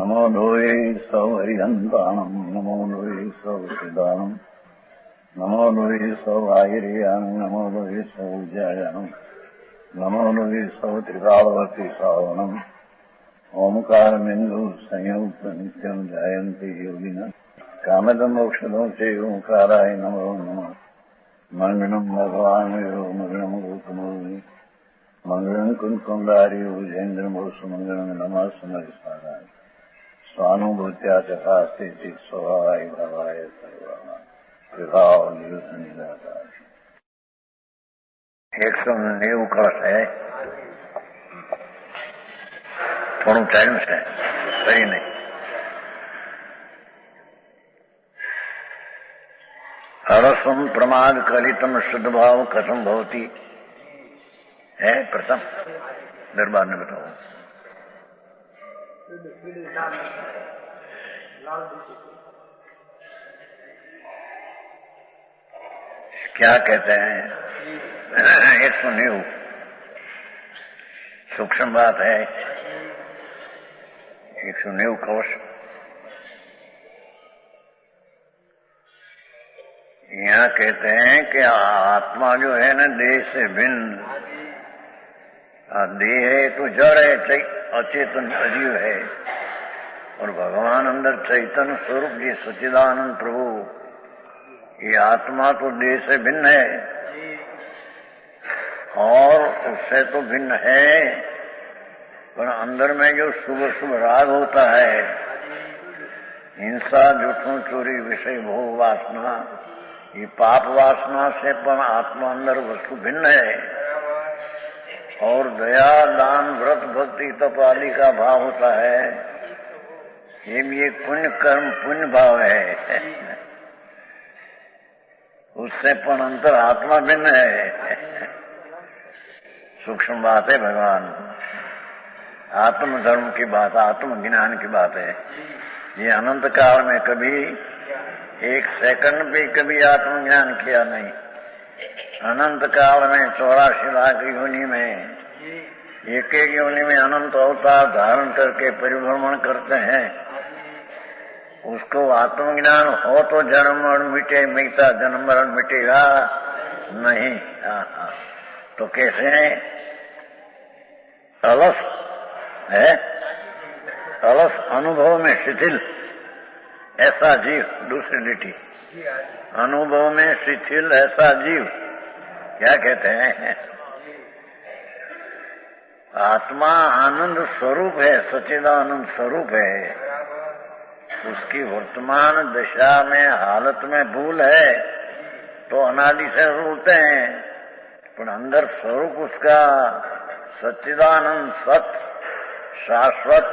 नमो लोये सौहरिहन्ताणम् नमो लोये सौहृदानम् नमो लोये सौभागिर्यानम् नमो लोये सौज्यायानम् नमो लोये सौत्रिकालवर्ति सावनम् ओंकारमिन्दु संयुक्त नित्यम् जायन्ति योगिनः कामदम् मोक्षदम् च ओंकाराय नमो नमः मंगलम् भगवान् मंगलम् गौतमोनि मंगलम् कुंकुंडारि उजेन्द्रमोसु मंगलम् नमः समरिसाराय स्वानुभूत्या चकास्ते स्वभावाय भावाय सर्वाणा विभाव निदाता 190 कलश है થોડું ટાઈમ છે સહી નહીં અરસમ પ્રમાદ કલિતમ શુદ્ધ ભાવ કથમ ભવતી है प्रथम दरबार ने बताओ क्या कहते हैं 190 सूक्ष्म बात है 190 कोश यहाँ कहते हैं कि आत्मा जो है ना देह से भिन्न देह है तो जड़ है अचेतन अजीव है और भगवान अंदर चैतन्य स्वरूप जी सच्चिदानंद प्रभु ये आत्मा तो देह से भिन्न है और उससे तो भिन्न है पर अंदर में जो शुभ शुभ राग होता है हिंसा झूठों चोरी विषय भोग वासना ये पाप वासना से पण आत्मा अंदर वस्तु भिन्न है और दया दान व्रत भक्ति तप आदि का भाव होता है ये भी एक पुण्य कर्म पुण्य भाव है उससे पण अंतर आत्मा भिन्न है सूक्ष्म बात है भगवान आत्म धर्म की बात आत्म ज्ञान की बात है ये अनंत काल में कभी एक सेकंड भी कभी आत्मज्ञान किया नहीं अनंत काल में 84 लाख योनि में एक एक योनि में अनंत अवतार धारण करके परिभ्रमण करते हैं उसको आत्मज्ञान हो तो जन्म मरण मिटे मिटता जन्म मरण मिटेगा नहीं तो कैसे है अलस है अलस अनुभव में शिथिल ऐसा जीव दूसरी लिटी अनुभव में शिथिल ऐसा जीव क्या कहते हैं आत्मा आनंद स्वरूप है सच्चिदानंद स्वरूप है उसकी वर्तमान दशा में हालत में भूल है तो अनादि से रूलते हैं पर अंदर स्वरूप उसका सच्चिदानंद सत शाश्वत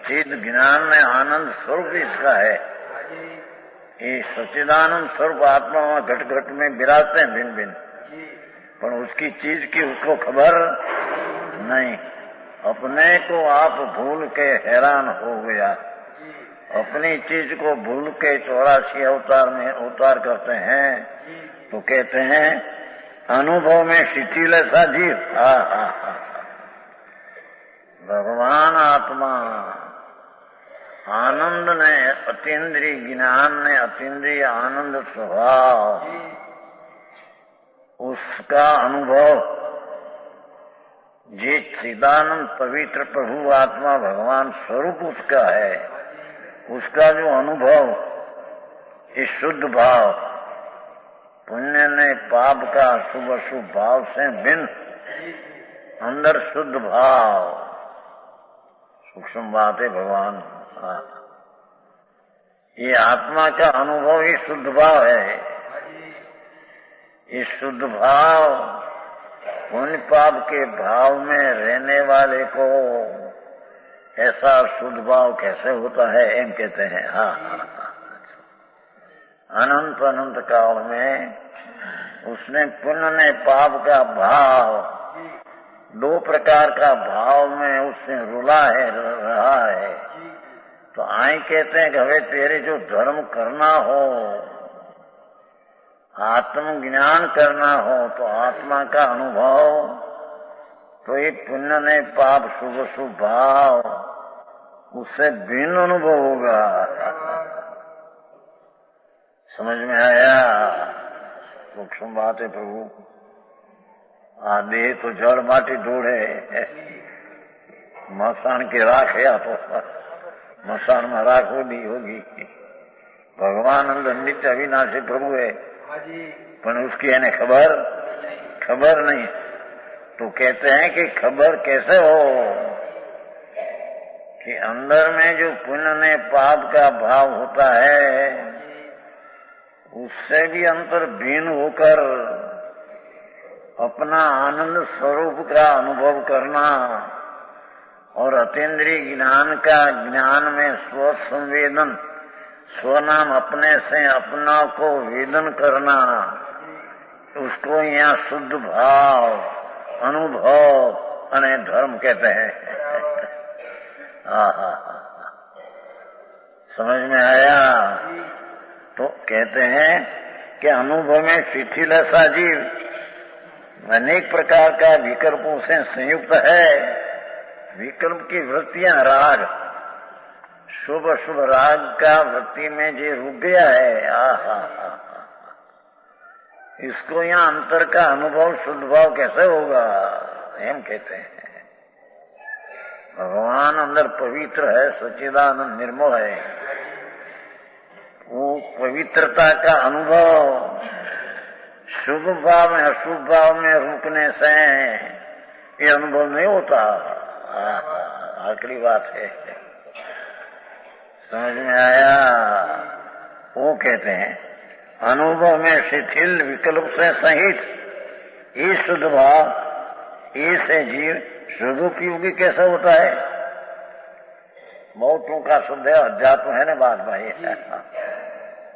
चिद ज्ञान में आनंद स्वरूप इसका है ये सच्चिदानंद स्वरूप आत्मा घट घट में विराजते हैं भिन्न भिन्न पर उसकी चीज की उसको खबर नहीं अपने को आप भूल के हैरान हो गया अपनी चीज को भूल के 84 अवतार में अवतार करते हैं तो कहते हैं अनुभव में शिथिल ऐसा जीव भगवान आत्मा आनंद ने अतीन्द्रिय ज्ञान ने अतीन्द्रिय आनंद स्वभाव उसका अनुभव जे चिदानंद पवित्र प्रभु आत्मा भगवान स्वरूप उसका है उसका जो अनुभव इस शुद्ध भाव पुण्य ने पाप का शुभ अशुभ भाव से भिन्न अंदर शुद्ध भाव सूक्ष्म बात है भगवान ये आत्मा का अनुभव ही शुद्ध भाव है इस शुद्ध भाव पुण्य पाप के भाव में रहने वाले को ऐसा शुद्ध भाव कैसे होता है एम कहते हैं अनंत अनंत काल में उसने पुण्य ने पाप का भाव 2 प्रकार का भाव में उससे रुला है रहा है तो आई कहते हैं कि हवे तेरे जो धर्म करना हो आत्मज्ञान करना हो तो आत्मा का अनुभव तो ये पुण्य ने पाप शुभ शुभ भाव उससे भिन्न अनुभव होगा। समझ में आया? सूक्ष्म बात है प्रभु। आदि तो जड़ माटी ढूंढ है, मसान की राख है, तो मसान में राख होगी। भगवान अंदर नित्य अविनाशी प्रभु है, पर उसकी है खबर नहीं। तो कहते हैं कि खबर कैसे हो कि अंदर में जो पुण्य ने पाप का भाव होता है उससे भी अंतर भिन्न होकर अपना आनंद स्वरूप का अनुभव करना और अतीन्द्रिय ज्ञान का ज्ञान में स्व संवेदन, स्वनाम अपने से अपना को वेदन करना, उसको यहाँ शुद्ध भाव अनुभव अने धर्म कहते हैं। समझ में आया? तो कहते हैं कि अनुभव में शिथिल ऐसा जीव अनेक प्रकार का विकल्पों से संयुक्त है। विकल्प की वृत्तियां राग, शुभ अशुभ राग का वृत्ति में जो रुक गया है, इसको यहाँ अंतर का अनुभव शुद्ध भाव कैसे होगा? हम कहते हैं भगवान अंदर पवित्र है, सच्चिदानंद निर्मल है। वो पवित्रता का अनुभव शुभ भाव में अशुभ भाव में रुकने से ये अनुभव नहीं होता। आखिरी बात है, समझ में आया? वो कहते हैं अनुभव में शिथिल विकल्प से सहित ये शुद्ध भाव से जीव शुद्धोपयोगी कैसे होता है? बहुत टूका शुद्ध है, अध्यात्म है ना बात भाई।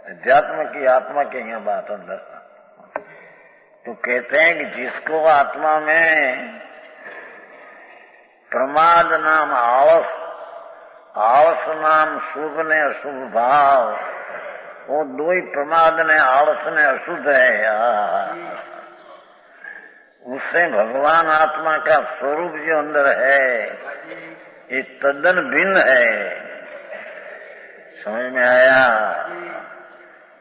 अध्यात्म की आत्मा की यहाँ बात अंदर। तो कहते हैं कि जिसको आत्मा में प्रमाद नाम आवस, आवस नाम शुभ ने अशुभ भाव, वो दो ही प्रमाद ने आलस ने अशुद्ध है। उससे भगवान आत्मा का स्वरूप जो अंदर है ये तद्दन भिन्न है। समझ में आया?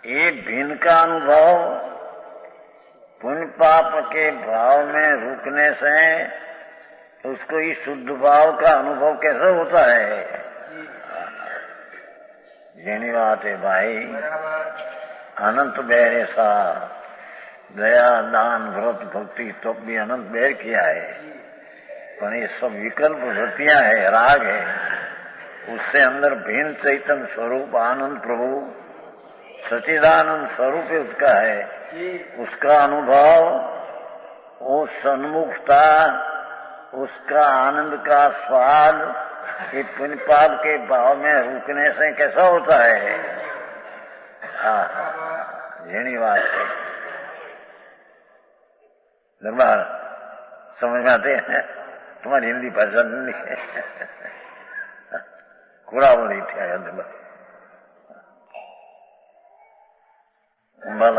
ये भिन्न का अनुभव पुण्य पाप के भाव में रुकने से उसको ये शुद्ध भाव का अनुभव कैसे होता है? यही बात है भाई। अनंत बैर सा दया दान व्रत भक्ति तो भी अनंत बैर किया है, पर ये सब विकल्प वृत्तियां है, राग है। उससे अंदर भिन्न चैतन्य स्वरूप आनंद प्रभु सच्चिदानंद स्वरूप उसका है। उसका अनुभव, वो सन्मुखता, उसका आनंद का स्वाद ये पुण्य पाप के भाव में रुकने से कैसा होता है? यही बात है। दरबार समझ में आते हैं? तुम्हारी हिंदी भाषा नहीं है। कुड़ावली थी दरबार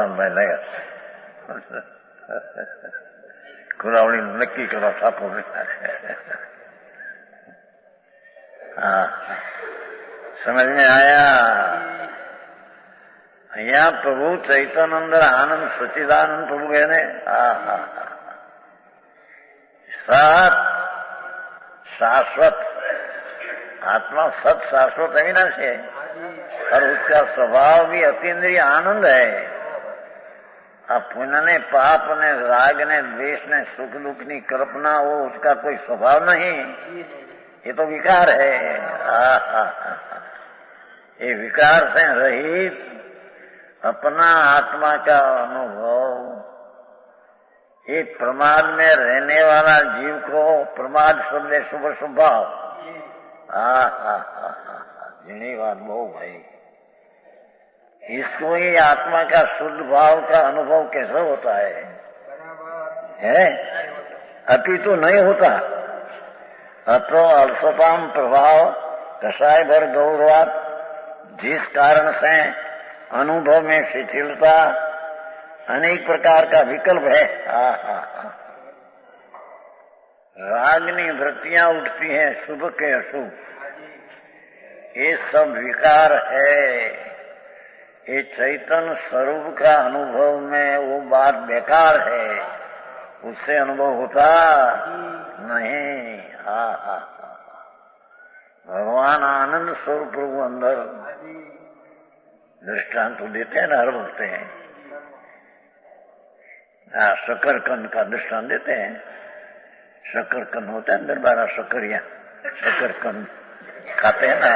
भाई लगा कुड़ावली नक्की करो छापो। समझ में आया? यहाँ प्रभु चैतन्य आनंद सच्चिदानंद प्रभु गए ने। सत शाश्वत आत्मा सत शाश्वत अविनाशी है और उसका स्वभाव भी अतीन्द्रिय आनंद है। अब पुण्य ने पाप ने राग ने द्वेष ने सुख दुख की कल्पना, वो उसका कोई स्वभाव नहीं, ये तो विकार है। ये विकार से रहित अपना आत्मा का अनुभव, ये प्रमाद में रहने वाला जीव को प्रमाद शब्द शुभ स्वभाव। यही बात बहु भाई। इसको ही आत्मा का शुद्ध भाव का अनुभव कैसे होता है? अति तो नहीं होता। अतो अल्पताम प्रभाव कषाय भर गौरवात, जिस कारण से अनुभव में शिथिलता अनेक प्रकार का विकल्प है। रागनी वृत्तियां उठती हैं शुभ के अशुभ, ये सब विकार है। ये चैतन्य स्वरूप का अनुभव में वो बात बेकार है, उससे अनुभव होता नहीं। हाँ हाँ, भगवान आनंद स्वरूप प्रभु अंदर दृष्टांत तो देते हैं ना, हर वक्त हैं। शकरकंद का दृष्टांत देते हैं। शकरकंद होता है अंदर 12 शकरिया, शकरकंद खाते हैं ना।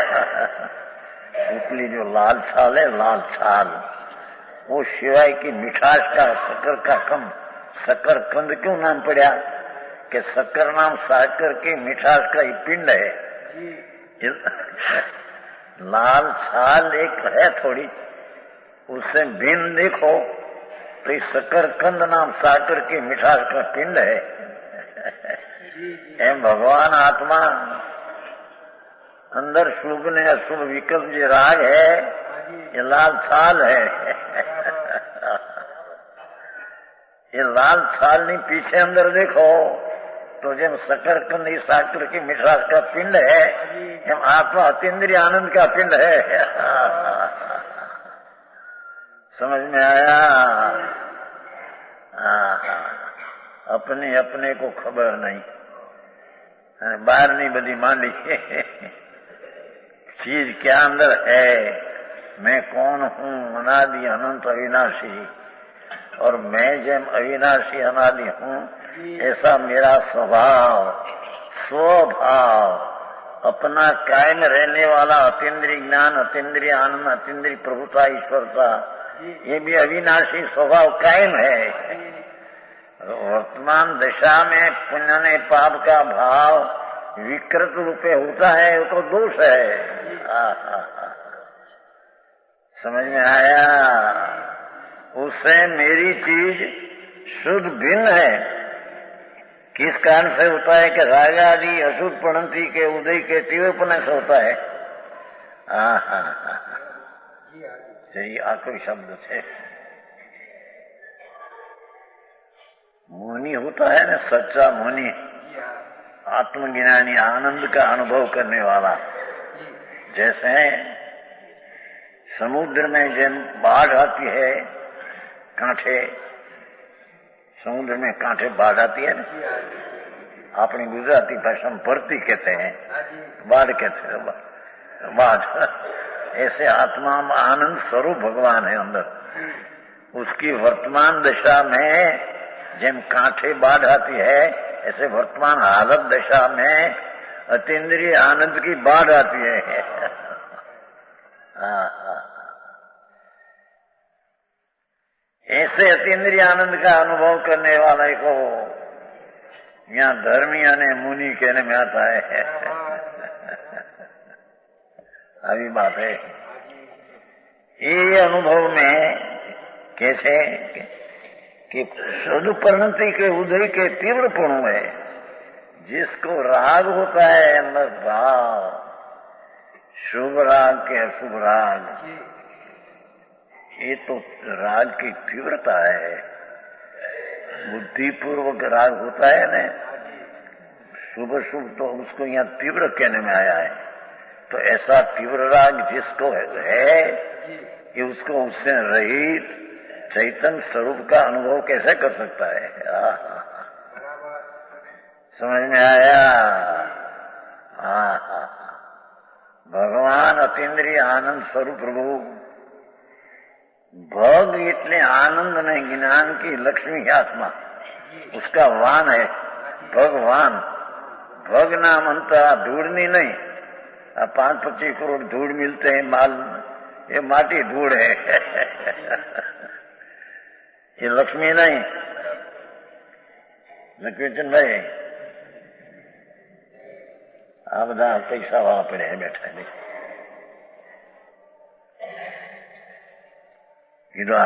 उपली जो लाल छाल है, लाल छाल, वो सिवाय की मिठास का शक्कर का कम शकरकंद क्यों नाम पड़ा? कि शक्कर नाम साकर की मिठास का ही पिंड है। लाल छाल एक है थोड़ी, उससे भिन्न देखो तो इस शकरकंद नाम साकर की मिठास का पिंड है। एम भगवान आत्मा अंदर शुभ ने अशुभ विकल्प जो राग है, ये लाल छाल है। ये लाल छाल नहीं, पीछे अंदर देखो तो जब शकरकंद इस साकर की मिठास का पिंड है, एम आत्मा अतीन्द्रिय आनंद का पिंड है। समझ में आया? अपने अपने को खबर नहीं, बाहर नहीं बदी मांडी। चीज क्या अंदर है, मैं कौन हूँ, अनादि अनंत अविनाशी, और मैं जब अविनाशी अनादि हूँ, ऐसा मेरा स्वभाव स्वभाव अपना कायम रहने वाला अतीन्द्रिय ज्ञान, अतीन्द्रिय आनंद, अतीन्द्रिय प्रभुता, ईश्वरता, ये भी अविनाशी स्वभाव कायम है। वर्तमान दशा में पुण्य ने पाप का भाव विकृत रूपे होता है, वो तो दोष है। समझ में आया? उससे मेरी चीज शुद्ध भिन्न है। किस कारण से होता है? कि रागादि अशुद्ध प्रणति के उदय के तीव्रपन से होता है। यही आखिरी शब्द से मुनि होता है ना, सच्चा मुनि, आत्मज्ञानी, आनंद का अनुभव करने वाला। जैसे समुद्र में जब बाढ़ आती है, कांठे, समुद्र में कांठे बाढ़ आती है ना, अपनी गुजराती भाषा में भरती कहते हैं, बाढ़ कहते हैं, बाढ़। ऐसे आत्मा में आनंद स्वरूप भगवान है अंदर। उसकी वर्तमान दशा में जब कांठे बाढ़ आती है, ऐसे वर्तमान हालत दशा में अतीन्द्रिय आनंद की बाढ़ आती है। ऐसे अतीन्द्रिय आनंद का अनुभव करने वाले को यहाँ धर्मिया ने मुनि कहने में आता है। अभी बात है ये अनुभव में कैसे कि शुद्ध परिणति के उदय के तीव्र पूर्ण है। जिसको राग होता है अंदर भाव, शुभ राग के अशुभ राग, ये तो राग की तीव्रता है। बुद्धिपूर्वक राग होता है ना, शुभ शुभ, तो उसको यहाँ तीव्र कहने में आया है। तो ऐसा तीव्र राग जिसको है कि उसको उससे रहित चैतन्य स्वरूप का अनुभव कैसे कर सकता है? समझ में आया? भगवान अतीन्द्रिय आनंद स्वरूप प्रभु भग इतने आनंद ने ज्ञान की लक्ष्मी आत्मा, उसका वान है भगवान। भग नाम अंतरा धूड़नी नहीं, 5-25 करोड़ धूड़ मिलते हैं माल, ये माटी धूड़ है। ये लक्ष्मी नहीं। लक्ष्मीचंद भाई आ બધા પૈસા વાળા પડ્યા બેઠા ને, કીધું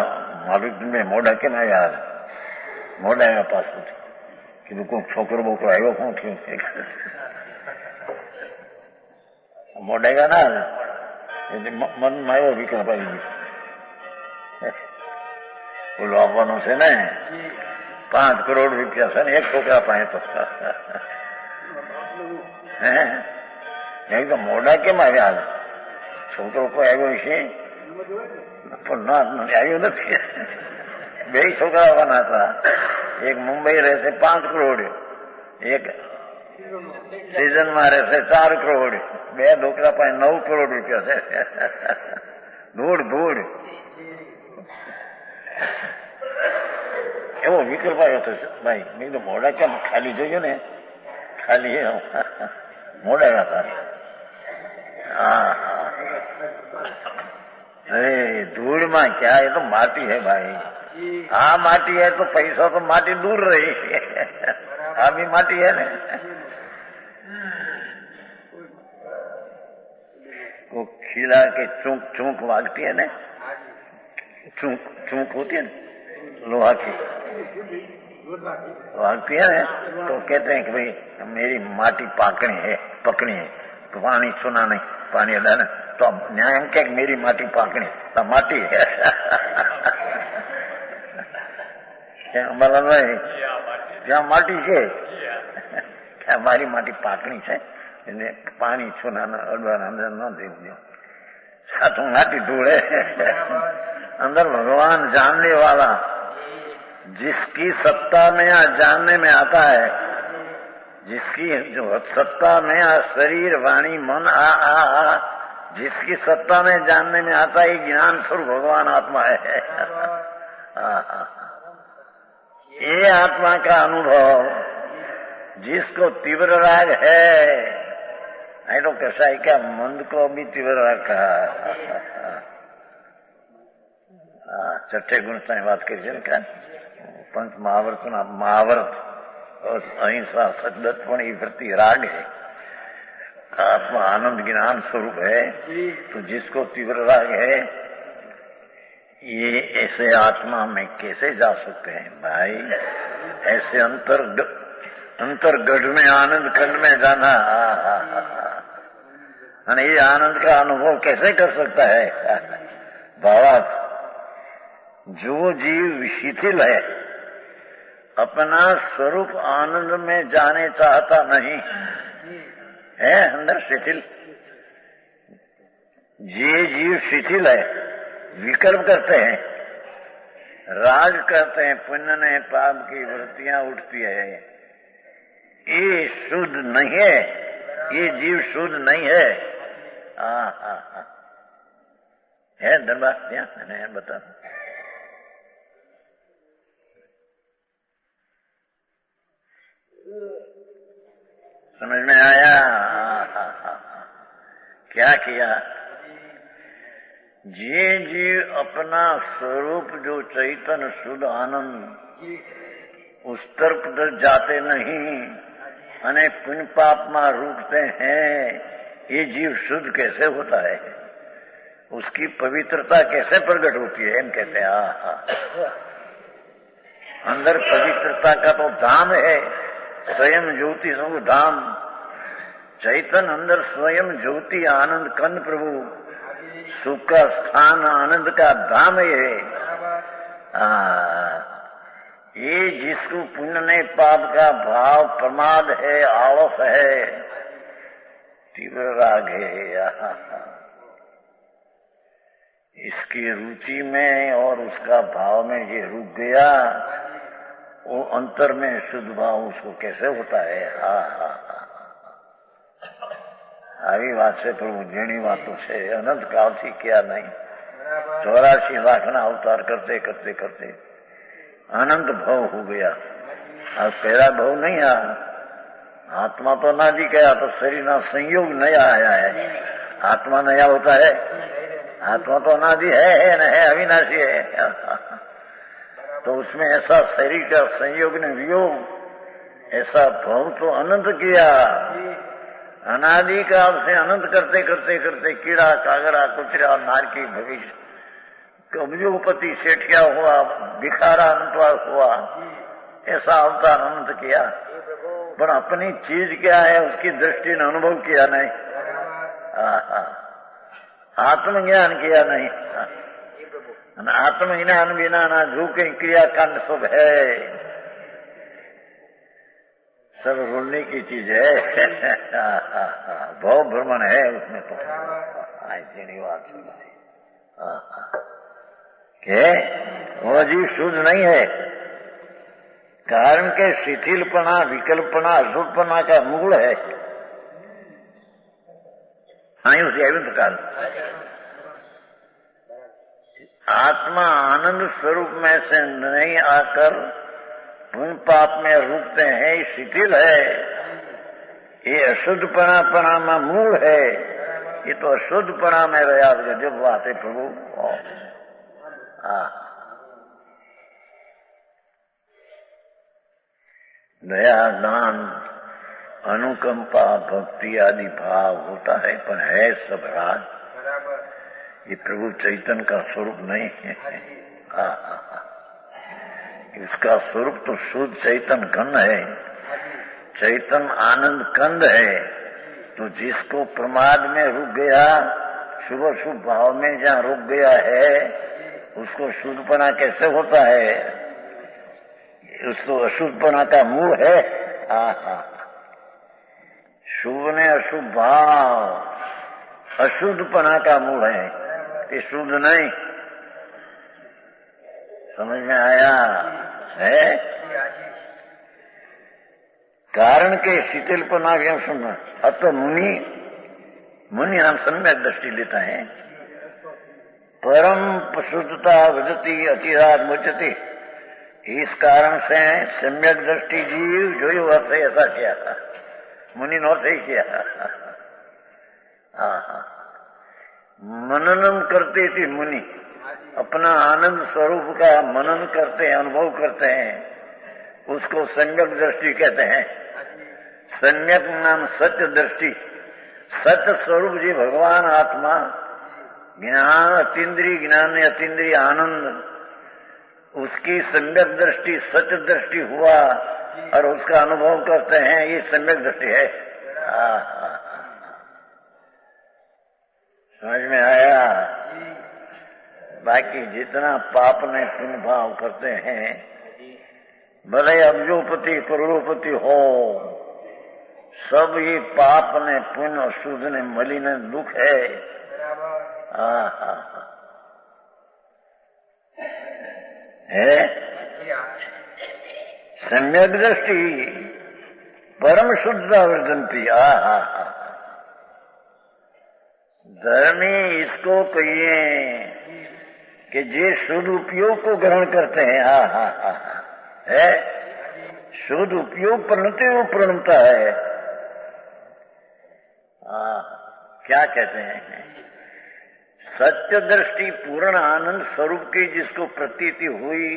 માલિક મેં મોડા કેમ આવ્યા? મોડા આવ્યા પાછું કીધું કોઈ છોકરો બોકરો આવ્યો, શું થયું? મોડા આવ્યા ના, મનમાં આવ્યો વિક્રમભાઈ બોલો આપવાનું છે ને, 5 કરોડ રૂપિયા છે ને, એક છોકરા પાસે તો એકદમ મોડા કેમ આવ્યા? છોકરો કોઈ આવ્યો છે પણ આવ્યો નથી. 2 છોકરા આવવાના હતા. એક મુંબઈ રહેશે 5 કરોડ, એક સિઝનમાં રહેશે 4 કરોડ, 2 છોકરા પાસે 9 કરોડ રૂપિયા છે. ધૂળ એવો વિકલ્પ આવ્યો હતો ભાઈ. મેં તો મોડા કેમ ખાલી જોયું ને, ખાલી મોડા હતા. હા अरे धूल में क्या है, तो माटी है भाई. हाँ माटी है तो पैसा तो माटी दूर रही. हाँ भी माटी है ना. को खिला के चूक चूक वागती है ना, चूक होती है ना लोहा की, वागती है ना, तो कहते हैं कि भाई मेरी माटी पकनी है, तो पानी सुना नहीं, पानी अड़ा ना, तो न्याय हम क्या मेरी माटी पाकनी, तो माटी है. क्या भाई क्या माटी है, क्या हमारी माटी पाकनी है, पानी छूना अड़वाना अंदर न दे दो. साथ माटी ढूंढे अंदर भगवान जानने वाला, जिसकी सत्ता में जानने में आता है, जिसकी जो सत्ता में शरीर वाणी मन जिसकी सत्ता में जानने में आता है ज्ञान स्वरूप भगवान आत्मा है. ये आत्मा का अनुभव जिसको तीव्र राग है, नहीं तो कैसा है क्या मंद को भी तीव्र राग कहा. छठे गुण से बात करिए क्या, पंच महावर्त महावर्त और अहिंसा सचदत्तपण ये वृत्ति राग है. आत्मा आनंद ज्ञान स्वरूप है. तो जिसको तीव्र राग है, ये ऐसे आत्मा में कैसे जा सकते हैं भाई. ऐसे अंतर्गढ़ में आनंद खंड में जाना, ये आनंद का अनुभव कैसे कर सकता है. भावार्थ, जो जीव शिथिल है, अपना स्वरूप आनंद में जाने चाहता नहीं है, अंदर शिथिल, ये जीव शिथिल है, विकल्प करते हैं, राग करते हैं, पुण्य ने पाप की वृत्तियां उठती है, ये शुद्ध नहीं है, ये जीव शुद्ध नहीं है. है दरबार क्या मैंने बता. समझ में आया. क्या किया, ये जीव अपना स्वरूप जो चैतन्य शुद्ध आनंद उस तरफ जाते नहीं, अने पुण्य पाप में रुकते हैं. ये जीव शुद्ध कैसे होता है, उसकी पवित्रता कैसे प्रकट होती है, हम कहते हैं. अंदर पवित्रता का तो धाम है, स्वयं ज्योति सब धाम. चैतन्य अंदर स्वयं ज्योति आनंद कंद प्रभु, सुख का स्थान आनंद का धाम है. ये जिसको पुण्य ने पाप का भाव प्रमाद है, आलस है, तीव्र राग है, इसकी रुचि में और उसका भाव में ये रुक गया, वो अंतर में शुद्ध भाव उसको कैसे होता है. આવી વાત છે પ્રભુ, જેની વાતો છે અનંત કાળથી ક્યાં નહીં. 84 લાખના અવતાર કરते करते करते अनंत भाव हो गया. अब पहला भाव नहीं आया, आत्मा तो नादी गया, तो शरीर ना संयोग नया आया है. आत्मा नया होता है, आत्मा तो अनादि है न है, अविनाशी है. तो उसमें ऐसा शरीर का संयोग ने वियोग, ऐसा भाव तो अनंत किया. अनादि काल से अनंत करते करते करते कीड़ा कागड़ा कुचरा नारकी भविष्य कमजोपति सेठिया हुआ, भिखारा अनंतवार हुआ, ऐसा अवतार अनंत किया. पर अपनी चीज क्या है उसकी दृष्टि ने अनुभव किया नहीं, आत्मज्ञान किया नहीं. आत्मज्ञान बिना ना जो कहीं क्रियाकांड सब है, सब रुलने की चीज है। बहुत भ्रमण है उसमें तो। ऐसी बात के वो जीव शुद्ध नहीं है। कारण के शिथिलपना, विकल्पना, अशुद्धपना का मूल है। उसी प्रकार आत्मा आनंद स्वरूप में से नहीं आकर पुण्य पाप में रुकते हैं, शिथिल है। ये अशुद्धपना में मूल है। ये तो अशुद्धपना में रहा जब बात है प्रभु। दया, दान, अनुकंपा, भक्ति आदि भाव होता है, पर है सब राज। ये प्रभु चैतन्य का स्वरूप नहीं है। इसका स्वरूप तो शुद्ध चैतन्य कंद है, चैतन्य आनंद कंद है। तो जिसको प्रमाद में रुक गया, शुभ शुभ भाव में जहाँ रुक गया है, उसको शुद्धपना कैसे होता है? उसको अशुद्धपना का मूल है। शुभ ने अशुभ भाव, अशुद्धपना का मूल है। ये शुद्ध नहीं। समझ में आया है? कारण के शिथिलपना क्यों सुनना? अत मुनि हम सम्यक दृष्टि लेता है। परम शुद्धता वजती अचिरात मुचती। इस कारण से सम्यक दृष्टि जीव जो अर्थ ऐसा किया था, मुनि ने अर्थ ही किया। मननम करते थे मुनि, अपना आनंद स्वरूप का मनन करते हैं, अनुभव करते हैं। उसको सम्यक दृष्टि कहते हैं। सम्यक नाम सत्य दृष्टि। सत्य स्वरूप जी भगवान आत्मा, ज्ञान अतीन्द्रिय ज्ञान, अतीन्द्रिय आनंद, उसकी सम्यक दृष्टि सत्य दृष्टि हुआ और उसका अनुभव करते हैं। ये सम्यक दृष्टि है। समझ में आया? बाकी जितना पाप ने पुण्य भाव करते हैं, भले अब्जोपति करोड़ोपति हो, सब ये पाप ने पुण्य शुद्ध ने मलिन दुख है। है सम्यक दृष्टि परम शुद्ध वर्धनती। धर्मी इसको कहिए कि जे शुद्ध उपयोग को ग्रहण करते हैं। है शुद्ध उपयोग परिणति वो प्रणता है। क्या कहते हैं? सत्य दृष्टि पूर्ण आनंद स्वरूप की जिसको प्रतीति हुई,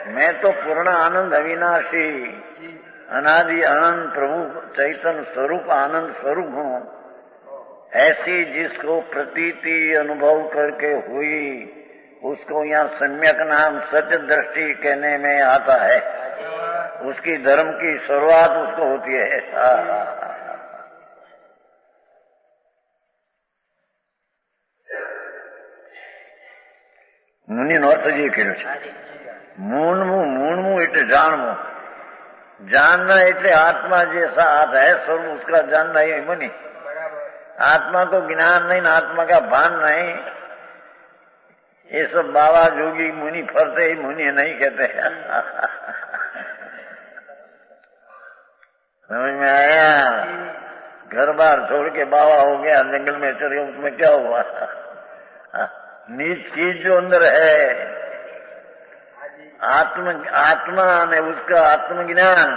मैं तो पूर्ण आनंद अविनाशी अनादि अनंत प्रभु चैतन्य स्वरूप आनंद स्वरूप हूँ, ऐसी जिसको प्रतीति अनुभव करके हुई, उसको यहाँ सम्यक नाम सत्य दृष्टि कहने में आता है। उसकी धर्म की शुरुआत उसको होती है। मुनि नोर्थ जी કર્યું છે। મૂળમું એટલે જાણવું। जानना એટલે आत्मा जैसा आप है स्वरूप उसका जानना ही मुनि। आत्मा को ज्ञान नहीं, आत्मा का भान नहीं। ये सब बाबा जोगी मुनि फरते ही मुनि नहीं कहते। समझ में आया? घर बार छोड़ के बाबा हो गया, जंगल में चले, उसमें क्या हुआ? नीच चीज जो अंदर है, आत्मा ने उसका आत्मज्ञान,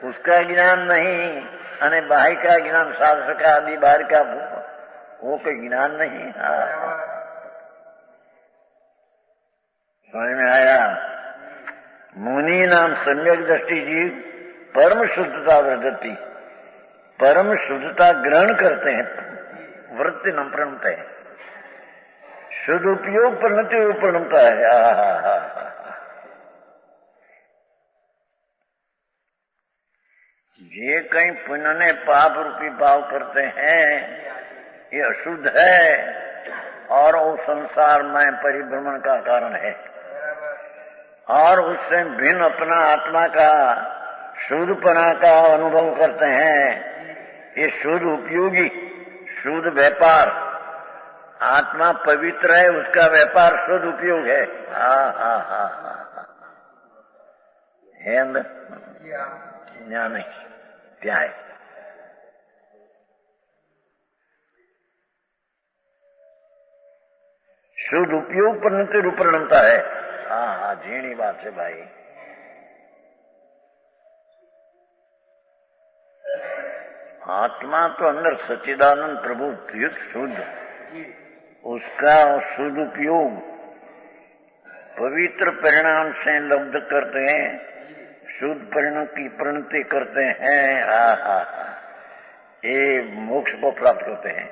उसका ज्ञान नहीं, अने बाह्य का ज्ञान, शास्त्र का आदि बाहर का वो कोई ज्ञान नहीं। समझ में आया? मुनि नाम सम्यक दृष्टि जीव परम शुद्धता वृद्धि, परम शुद्धता ग्रहण करते हैं, वृत्ति न प्रणते हैं। शुद्ध उपयोग परिणति प्रणता है। ये कहीं पुण्य ने पाप रूपी भाव करते हैं, ये अशुद्ध है और वो संसार में परिभ्रमण का कारण है। और उससे भिन्न अपना आत्मा का शुद्धपना का अनुभव करते हैं। ये शुद्ध उपयोगी, शुद्ध व्यापार, आत्मा पवित्र है, उसका व्यापार शुद्ध उपयोग है। है अंदर यहाँ नहीं, क्या है? शुद्ध उपयोग परिणति रूपरणता है। हाँ, झीणी बात है भाई। आत्मा तो अंदर सच्चिदानंद प्रभु शुद्ध, उसका शुद्ध उपयोग पवित्र परिणाम से लब्ध करते हैं, शुद्ध परिणाम की परिणति करते हैं। ये मोक्ष को प्राप्त करते हैं।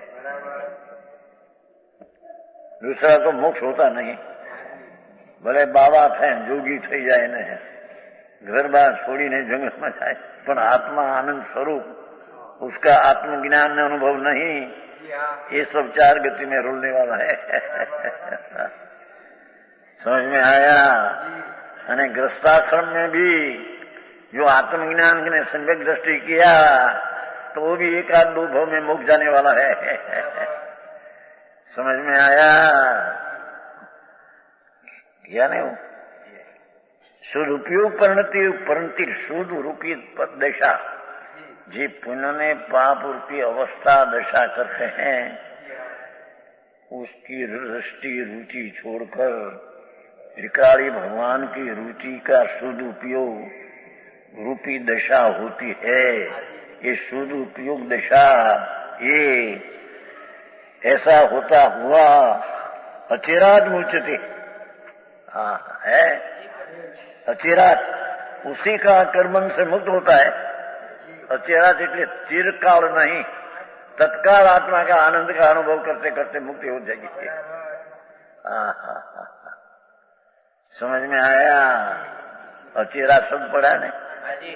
दूसरा तो मोक्ष होता नहीं। भले बाबा थे, जोगी थी जाए ने, घर बार छोड़ी ने जंगल में जाए, पर आत्मा आनंद स्वरूप, उसका आत्मज्ञान ने अनुभव नहीं। ये सब चार गति में रुलने वाला है। समझ में आया? अने ग्रस्ताश्रम में भी जो आत्मज्ञान ने सम्यक दृष्टि किया तो वो भी एक आध दो भाव में मुक्त जाने वाला है। समझ में आया? क्या नहीं हो? शुद्ध उपयोग परिणति शुद्ध रूपी दशा, जी पुण्य ने पाप रूपी अवस्था दशा करते हैं, उसकी दृष्टि रुचि छोड़कर त्रिकाली भगवान की रुचि का शुद्ध उपयोग रूपी दशा होती है। ये शुद्ध उपयोग दशा, ये ऐसा होता हुआ अचिरात मुच्यते है। अचिरात उसी का कर्मन से मुक्त होता है। अचिरात इसलिए चिरकाल नहीं, तत्काल आत्मा का आनंद का अनुभव करते करते मुक्ति हो जाएगी। समझ में आया? अचिरात शब्द पड़ा नहीं,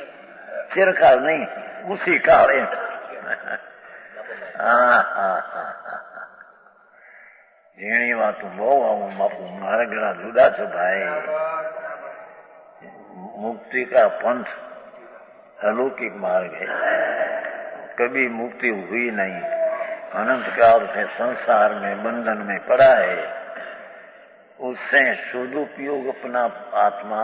चिरकाल नहीं, उसी काल है। झीणी वातों बहू आऊं बापू, मारा गड़ा जुदा छो भाई। मुक्ति का पंथ अलौकिक मार्ग है, कभी मुक्ति हुई नहीं। अनंत काल से संसार में बंधन में पड़ा है, उससे शुद्ध उपयोग अपना आत्मा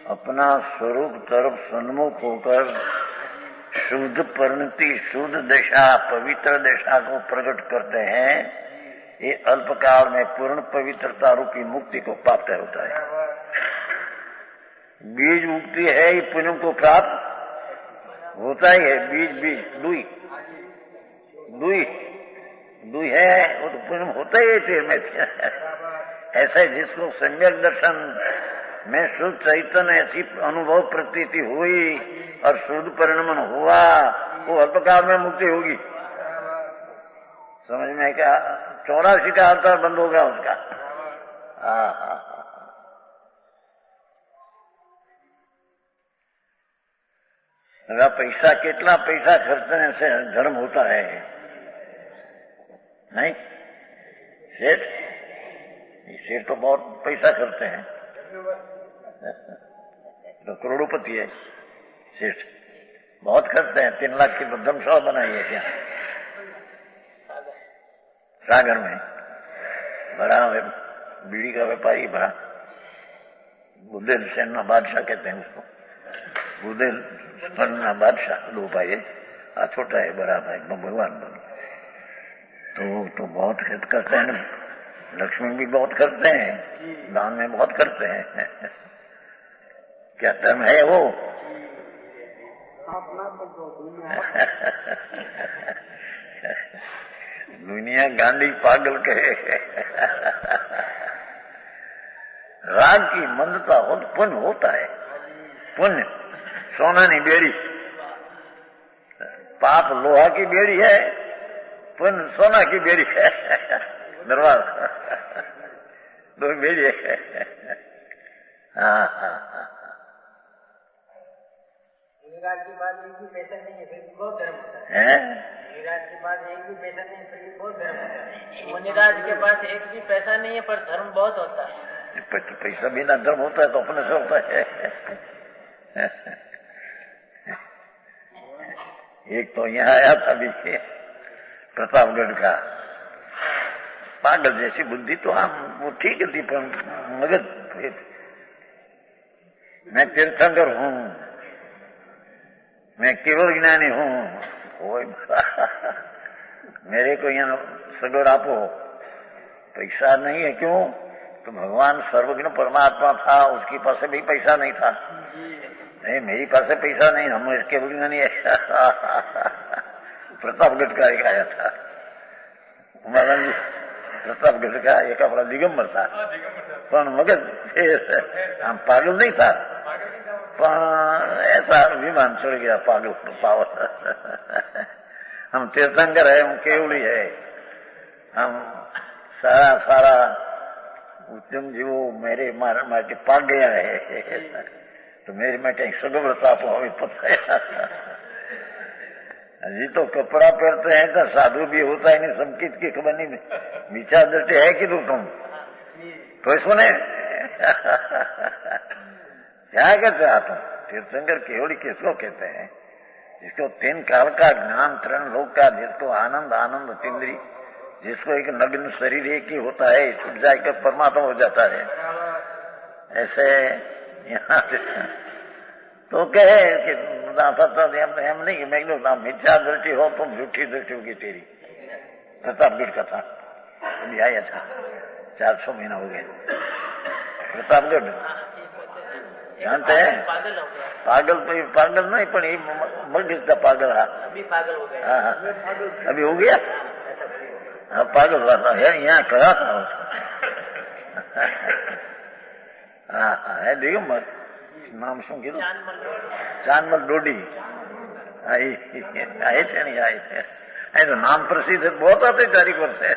अपना स्वरूप तरफ सन्मुख होकर शुद्ध परिणति, शुद्ध दशा, पवित्र दशा को प्रकट करते हैं। ये अल्पकाल में पूर्ण पवित्रता रूपी मुक्ति को प्राप्त होता है। बीज उगती है, ये पुण्य को प्राप्त होता ही है। बीज दुई है, वो तो पुण्य होता ही है। ऐसे जिसको सम्यक दर्शन में शुद्ध चैतन्य ऐसी अनुभव प्रतीति हुई और शुद्ध परिणमन हुआ, वो अल्पकाल में मुक्ति होगी। समझ में क्या? 84 का अवतार बंद होगा उसका। पैसा कितना पैसा खर्चने से धर्म होता है? नहीं, सेठ तो बहुत पैसा खर्चते हैं, तो करोड़पति है सेठ, बहुत खर्चते हैं। 3 लाख की धर्मशाला बनाई है क्या सागर में। बड़ा बीड़ी का व्यापारी, बड़ा बुंदेलखंड ना बादशाह कहते हैं उसको, बुंदेलखंड ना बादशाह। 2 भाई है, छोटा है, बड़ा भाई भगवान बनो। तो बहुत खर्च करते हैं, लक्ष्मी भी बहुत करते हैं, दान में बहुत करते हैं। क्या धर्म है वो? दुनिया गांडी पागल कहे। राग की मंदता हो तो पुण्य होता है। पुण्य सोना की बेड़ी, पाप लोहा की बेड़ी है, पुण्य सोना की बेड़ी है। दरबार 2 बेड़ी है। गिरिराज की बात एक भी पैसा नहीं है, फिर भी बहुत धर्म होता है। गिरिराज की बात एक भी पैसा नहीं है, फिर भी बहुत धर्म होता है। मुनिराज के पास एक भी पैसा नहीं है, पर धर्म बहुत होता है। पैसा बिना धर्म होता है तो अपने से होता है। एक तो यहाँ आया था भी प्रतापगढ़ का, पागल जैसी बुद्धि तो हम वो ठीक थी, पर मगज मैं तीर्थंकर हूँ, मैं केवल ज्ञानी हूँ, मेरे को यहाँ सगोर आपो, पैसा नहीं है। क्यों? तो भगवान सर्वज्ञ परमात्मा था, उसके पास भी पैसा नहीं था। नहीं, मेरी पास पैसा नहीं, हम इसके ज्ञानी है। प्रतापगढ़ का एक आया था महाराज जी, प्रतापगढ़ का एक अपना दिगंबर था, पर मगज हम पागल नहीं था, पर ऐसा विमान चढ़ गया पागल पावर। हम तीर्थंकर है, हम केवली है, हम सारा उद्यम जीवो मेरे मारे पाग गया है, तो मेरे में कहीं सगवड़ता तो हमें पता है। जी तो कपड़ा पहनते हैं तो साधु भी होता है, नहीं संकित की खबर नहीं, मीठा दृष्टि है कि तुम तो सुने। क्या कहते हैं तुम? तीर्थंकर केवली किसको कहते हैं? जिसको 3 काल का ज्ञान, 3 लोक का, जिसको आनंद आनंद तिंद्री, जिसको एक नग्न शरीर एक ही होता है, छूट जाकर परमात्मा हो जाता है। ऐसे यहाँ तो कहे कि हम नहीं, मैं मिथ्या दृष्टि हो तुम, झूठी दृष्टि होगी तेरी। प्रतापगढ़ का था, अभी आया था, 400 महीना हो गया। प्रतापगढ़ जानते हैं? पागल तो पागल नहीं, पर मगज का पागल है, हाँ अभी हो गया। हाँ पागल हुआ था, यहाँ कहा था उसको। हाँ है दिगंबर, नाम શું કીધું? ચાંદમલ ડોડી આए थे नहीं आए थे, तो नाम प्रसिद्ध बहुत आते 4 वर्ष है।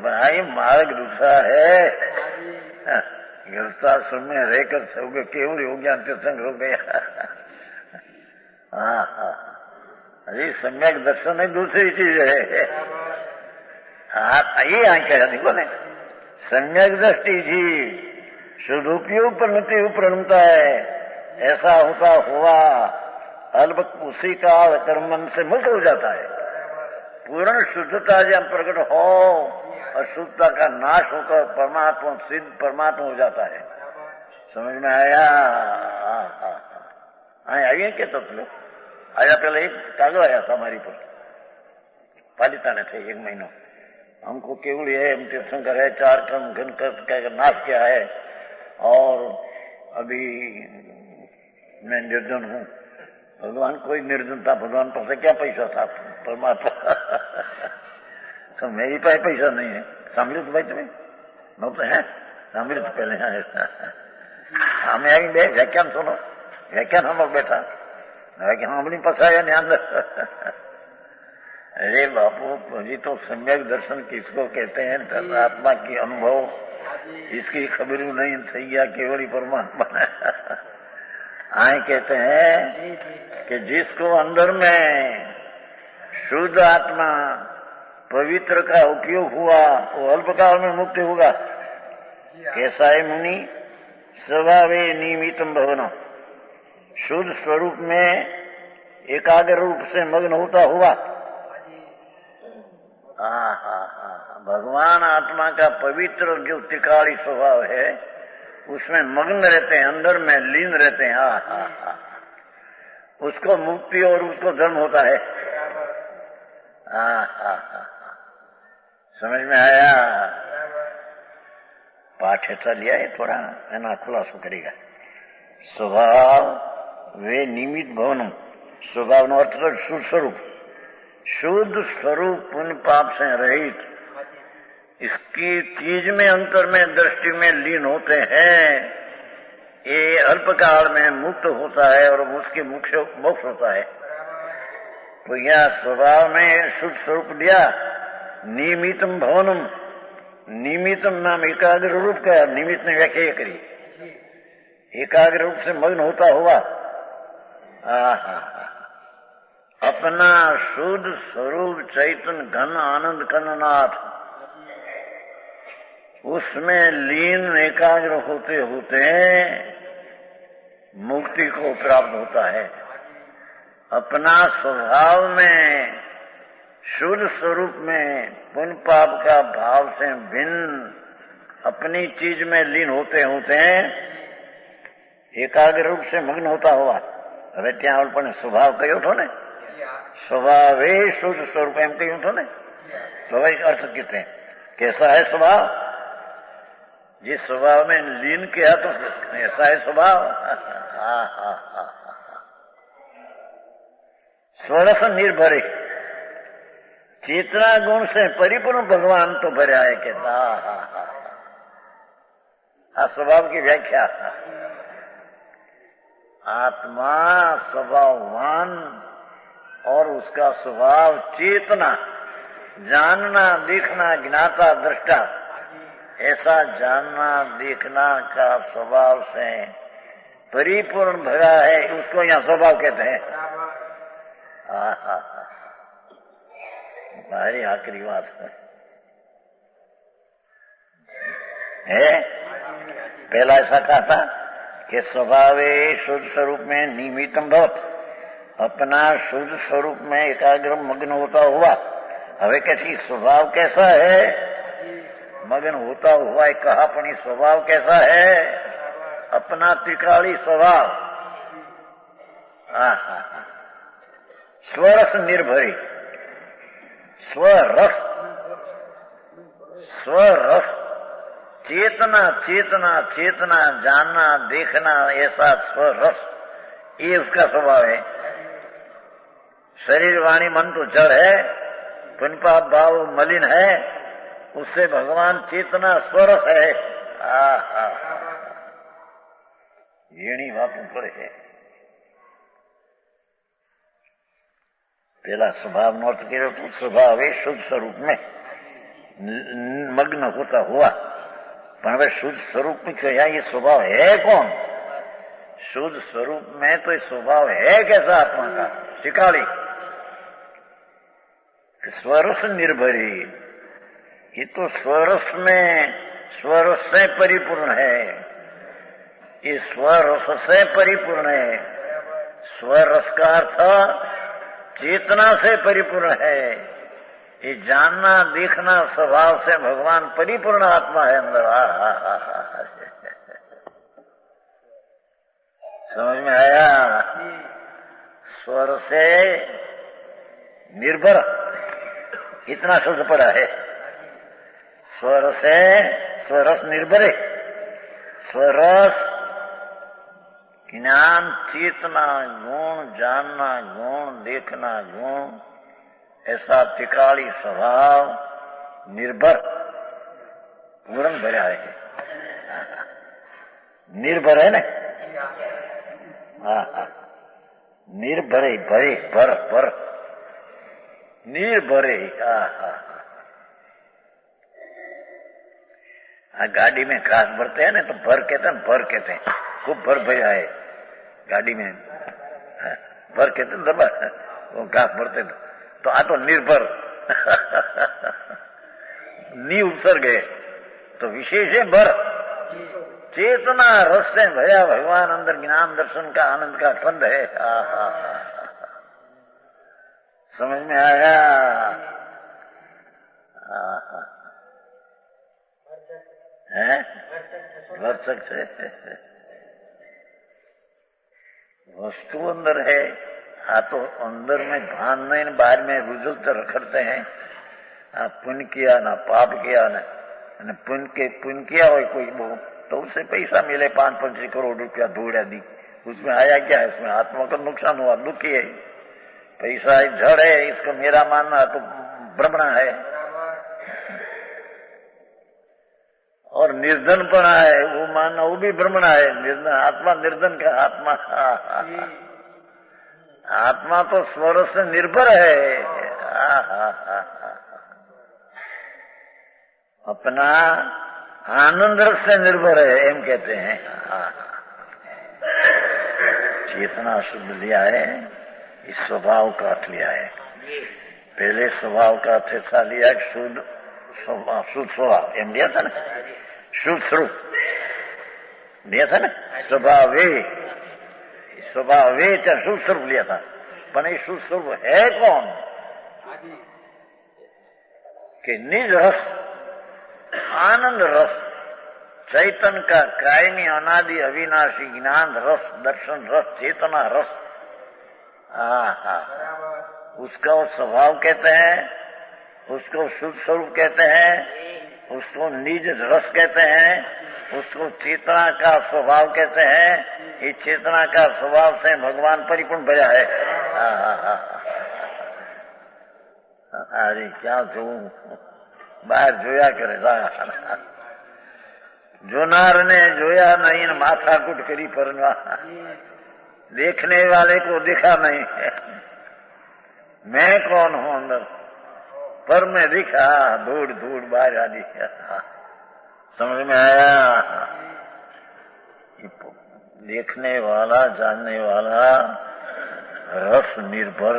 भाई मार्ग दूसरा है, गृहस्थाश्रम में रहकर सब केवल हो गया, तीर्थंकर हो गया। हाँ हाँ, अरे सम्यक दर्शन है दूसरी चीज है। हाँ ये आंखें देखो ने, सम्यक दृष्टि जी सदुपयोग परिणति प्रणमता है, ऐसा होता हुआ अल्प उसी काल कर्मन से मुक्त हो जाता है। पूर्ण शुद्धता जब प्रकट हो, अशुद्धता का नाश होकर परमात्मा सिद्ध परमात्मा हो जाता है। समझ में आया? आइए क्या तो लोग आया, पहले एक कागज आया था हमारी पर, पालिताने थे 1 महीना, हमको केवल ये हम तीर्थंकर है, 4 क्रम घन कर नाश किया है, और अभी मैं निर्जन हूँ। भगवान कोई निर्जन था, भगवान पास क्या पैसा था परमात्मा। तो मेरी पास पैसा नहीं है। सामने तो भाई तुम्हें न तो है, सामने तो पहले है। हमें आएंगे व्याख्यान सुनो, व्याख्यान हम लोग बैठा व्याख्यान हमने पसाया नहीं अंदर। अरे बापू जी, तो सम्यक दर्शन किसको कहते हैं? आत्मा की अनुभव, इसकी खबर नहीं थी या केवल परमात्मा आए कहते हैं कि जिसको अंदर में शुद्ध आत्मा पवित्र का उपयोग हुआ वो अल्पकाल में मुक्त होगा। कैसा है मुनि? स्वभावे नियमितम भवनम, शुद्ध स्वरूप में एकाग्र रूप से मग्न होता हुआ। भगवान आत्मा का पवित्र जो त्रिकाली स्वभाव है उसमें मग्न रहते हैं, अंदर में लीन रहते हैं। उसको मुक्ति और उसको धर्म होता है। समझ में आया? पाठ ऐसा लिया है, थोड़ा है ना, खुलासा करेगा। स्वभाव वे निमित भवनम, स्वभाव नो अर्थ शुद्ध स्वरूप, शुद्ध स्वरूप पुण्य पाप से रहित, इसकी चीज में अंतर में दृष्टि में लीन होते हैं। ये अल्पकाल में मुक्त होता है और उसके मोक्ष होता है। तो यह स्वभाव में शुद्ध स्वरूप दिया। नियमितम भवनम, नियमितम नाम एकाग्र रूप का, निमित्त ने व्याख्या करी, एकाग्र रूप से मग्न होता हुआ अपना शुद्ध स्वरूप चैतन्य घन आनंद कन्नाथ उसमें लीन एकाग्र होते होते मुक्ति को प्राप्त होता है। अपना स्वभाव में शुद्ध स्वरूप में पुण्य पाप का भाव से भिन्न अपनी चीज में लीन होते होते एकाग्र रूप से मग्न होता हुआ। હવે ત્યાં પણ સ્વભાવ કયો થો ને, स्वभावे शुद्ध स्वरूप एम कहीं तो नहीं। तो भाई अर्थ कितने कैसा है स्वभाव, जिस स्वभाव में लीन किया तो ऐसा है स्वभाव। स्वरस निर्भरे चेतना गुण से परिपूर्ण भगवान तो भरा है कहता। स्वभाव की व्याख्या, आत्मा स्वभाववान और उसका स्वभाव चेतना, जानना देखना ज्ञाता दृष्टा, ऐसा जानना देखना का स्वभाव से परिपूर्ण भरा है, उसको यहाँ स्वभाव कहते हैं। भारी आखिरी बात है। पहला ऐसा कहा था कि स्वभावे शुद्ध स्वरूप में निमित्तम भवत, अपना शुद्ध स्वरूप में एकाग्र मग्न होता हुआ। हवे कैसी स्वभाव कैसा है, मग्न होता हुआ एक कहा, पण स्वभाव कैसा है, अपना त्रिकाली स्वभाव। स्वरस निर्भरी, स्वरस स्वरस चेतना चेतना चेतना जानना देखना ऐसा स्वरस, ये उसका स्वभाव है। शरीर वाणी मन तो जड़ है, पुण्य पाप भाव मलिन है, उससे भगवान चेतना स्वरस है। येणी बात पड़े है। पहला स्वभाव नो अर्थ करो तो स्वभाव है शुद्ध स्वरूप में मग्न होता हुआ। पर वे शुद्ध स्वरूप में क्या ये स्वभाव है कौन, शुद्ध स्वरूप में तो ये स्वभाव है कैसा आत्मा का, शिकाली स्वरस निर्भरी, ये तो स्वरस में स्वरस से परिपूर्ण है, ये स्वरस से परिपूर्ण है। स्वरस का अर्थ चेतना से परिपूर्ण है, ये जानना देखना स्वभाव से भगवान परिपूर्ण आत्मा है अंदर। समझ में आया, स्वर से निर्भर इतना शब्द पड़ा है। स्वर से स्वरस निर्भरे, स्वरस ज्ञान चेतना गुण जानना गुण देखना गुण, ऐसा त्रिकाली स्वभाव निर्भर पूर्ण भरा है। निर्भर है ना, निर्भरे भरे भर भर निर्भरे। गाड़ी में घास भरते हैं ना तो भर कहते हैं, भर कहते हैं, खूब भर भरा है गाड़ी में, भर कहते हैं दबा वो घास भरते तो आ तो निर्भर नी उपसर गए तो विशेष है भर चेतना रस से भया भगवान अंदर ज्ञान दर्शन का आनंद का स्पंद है। समझ में आया। है भरसक से वस्तु अंदर है, आ तो अंदर में भान नहीं, बाहर में रुझलते रखड़ते हैं। पुण्य किया ना पाप किया ना, पुण्य किया हो कोई तो उससे पैसा मिले 5-5 करोड़ रुपया धोड़ा दी, उसमें आया क्या है, उसमें आत्मा का नुकसान हुआ, दुखी है। पैसा जड़ है, इसको मेरा मानना तो भ्रमणा है। और निर्धनपना है वो मानना, वो भी भ्रमणा है। निर्धन आत्मा, निर्धन का आत्मा, आत्मा तो स्वर से निर्भर है। अपना आनंद रस से निर्भर है, एम कहते हैं। चेतना शुद्ध लिया है, इस स्वभाव का अर्थ लिया है। पहले स्वभाव का अर्थ ऐसा लिया शुद्ध स्वभाव, एम लिया था ना, शुद्ध स्वरूप लिया था ना, स्वभावे चाहे शुद्ध स्वरूप लिया था। पण ये शुद्ध स्वरूप है कौन? कि निज रस, आनंद रस, चैतन्य का कायमी अनादि अविनाशी ज्ञान रस, दर्शन रस, चेतना रस। उसका वो स्वभाव कहते हैं, उसको शुद्ध स्वरूप कहते हैं, उसको निज रस कहते हैं, उसको चेतना का स्वभाव कहते हैं। ये चेतना का स्वभाव से भगवान परिपूर्ण भरा है। अरे क्या जो बाहर जोया करेगा, जोनार ने जोया नहीं, माथा कुट करी परवा, देखने वाले को दिखा नहीं है मैं कौन हूं अंदर, पर मैं दिखा धूड़ धूड़ बाहर आदि। समझ में आया? देखने वाला, जानने वाला, रस निर्भर,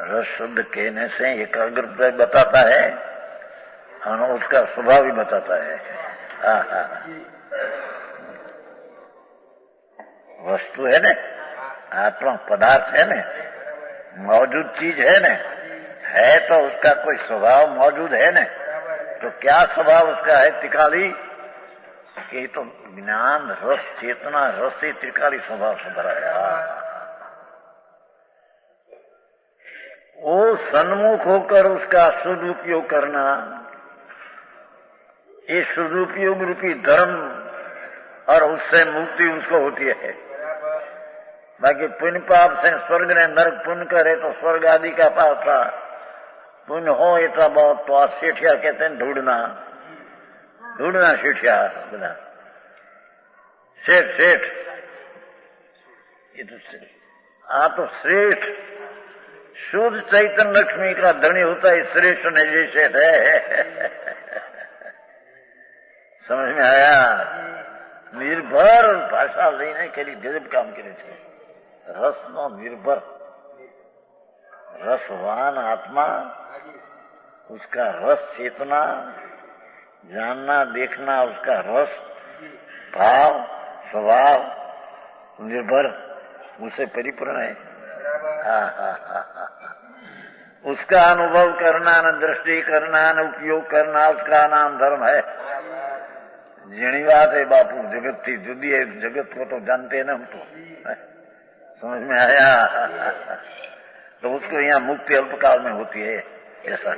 रस शुद्ध कहने से एकाग्रता बताता है और उसका स्वभाव भी बताता है। वस्तु है न, आत्मा पदार्थ है न, मौजूद चीज है न, है तो उसका कोई स्वभाव मौजूद है न। तो क्या स्वभाव उसका है? त्रिकाली, कि तो ज्ञान रस चेतना रस से त्रिकाली स्वभाव से भरा है। वो सन्मुख होकर उसका सदुपयोग करना, ये सदुपयोग रूपी धर्म, और उससे मुक्ति उसको होती है। बाकी पुण्य पाप से स्वर्ग ने नरक, पुण्य करे तो स्वर्ग आदि का पाप था, पुण्य हो इतना बहुत तो आज सेठिया कहते हैं, ढूंढना ढूंढना सेठिया बना, सेठ सेठ, ये तो श्रेष्ठ शुद्ध चैतन्य लक्ष्मी का धनी होता है, श्रेष्ठ नहीं सेठ है। समझ में आया? निर्भर भाषा लेने के लिए गजब काम करे थे। रस नो निर्भर, रसवान आत्मा, उसका रस चेतना, जानना देखना, उसका रस भाव स्वभाव निर्भर, उसे परिपूर्ण है। उसका अनुभव करना, न दृष्टि करना, न उपयोग करना, उसका नाम धर्म है। जीणी बात है बापू, जगत थी जुदी है, जगत को तो जानते हैं ना हम तो। समझ में आया? तो उसको यहाँ मुक्ति अल्पकाल में होती है, ऐसा।